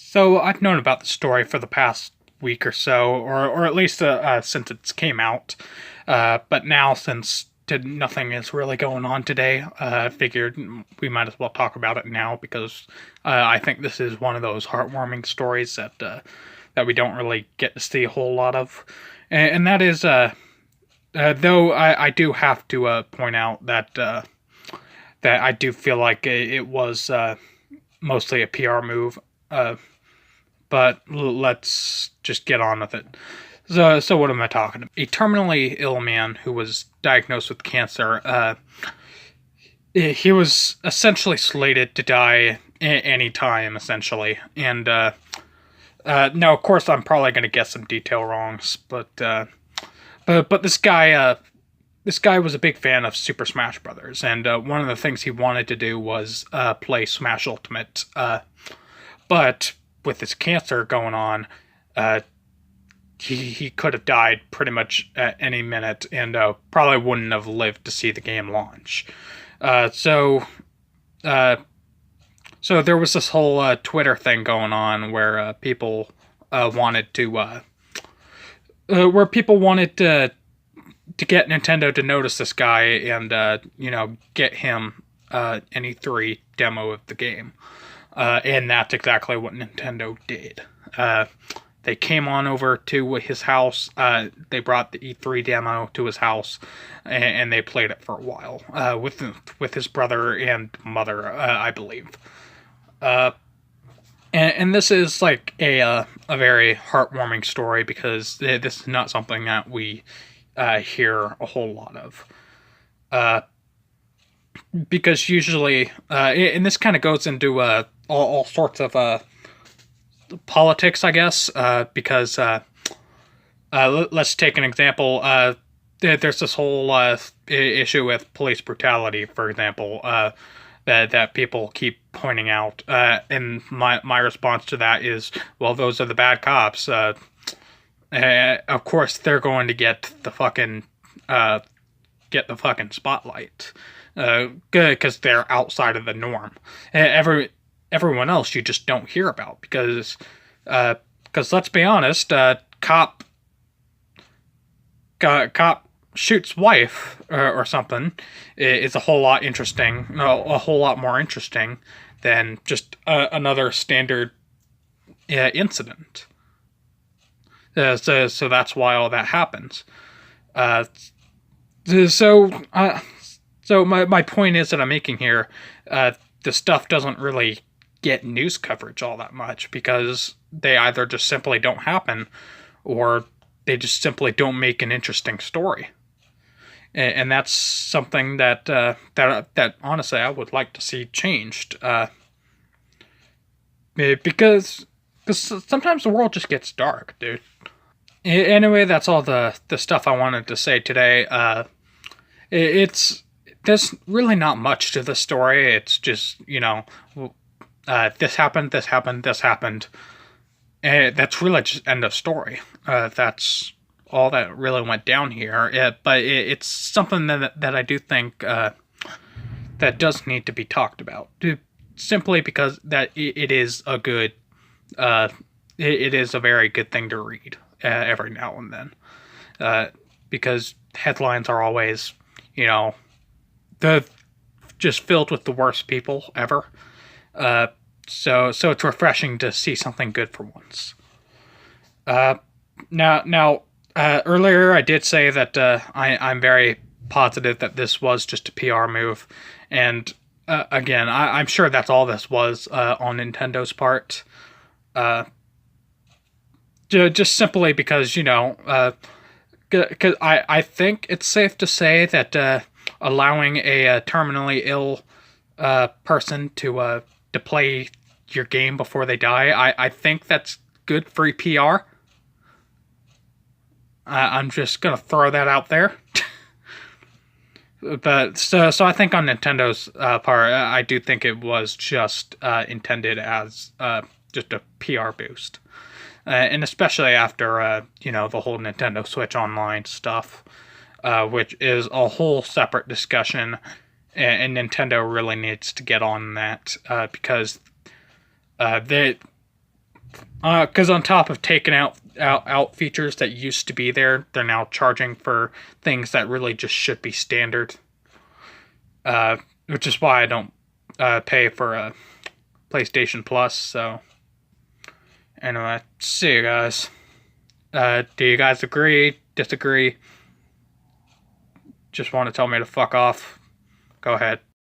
So I've known about the story for the past week or so, or at least since it came out. But now, since nothing is really going on today, I figured we might as well talk about it now because I think this is one of those heartwarming stories that we don't really get to see a whole lot of, and that is though I do have to point out that I do feel like it was mostly a PR move. But let's just get on with it. So what am I talking about? A terminally ill man who was diagnosed with cancer. He was essentially slated to die any time, essentially. And now, of course, I'm probably going to get some detail wrongs, but this guy was a big fan of Super Smash Brothers, and one of the things he wanted to do was play Smash Ultimate. But with his cancer going on, he could have died pretty much at any minute, and probably wouldn't have lived to see the game launch. So there was this whole Twitter thing going on where people wanted to get Nintendo to notice this guy and get him an E3 demo of the game. And that's exactly what Nintendo did. They came on over to his house. They brought the E3 demo to his house, and they played it for a while with his brother and mother, I believe. And this is like a very heartwarming story because this is not something that we hear a whole lot of. Because usually, and this kind of goes into all sorts of politics, I guess. Because let's take an example. There's this whole issue with police brutality, for example, that people keep pointing out. And my response to that is, well, those are the bad cops. Of course, they're going to get the fucking spotlight. Good, because they're outside of the norm. Everyone else you just don't hear about because let's be honest, cop shoots wife or something is a whole lot interesting, a whole lot more interesting than just another standard incident. So that's why all that happens. So my point is that I'm making here, the stuff doesn't really get news coverage all that much because they either just simply don't happen or they just simply don't make an interesting story. And that's something that honestly I would like to see changed. Because sometimes the world just gets dark, dude. Anyway, that's all the stuff I wanted to say today. There's really not much to the story. It's just, this happened, this happened, this happened. And that's really just end of story. That's all that really went down here. But it's something that I do think that does need to be talked about. Simply because that it is a good, it is a very good thing to read every now and then. Because headlines are always, the just filled with the worst people ever. So it's refreshing to see something good for once. Now, earlier I did say that I'm very positive that this was just a PR move, and again, I'm sure that's all this was on Nintendo's part. Just simply because because I think it's safe to say that allowing a terminally ill person to play your game before they die, I think that's good free PR. I'm just gonna throw that out there. But so I think on Nintendo's part, I do think it was just intended as just a PR boost. And especially after, the whole Nintendo Switch Online stuff, which is a whole separate discussion, and Nintendo really needs to get on that, because Because on top of taking out features that used to be there, they're now charging for things that really just should be standard. Which is why I don't pay for a PlayStation Plus. So anyway, see you guys. Do you guys agree? Disagree? Just want to tell me to fuck off? Go ahead.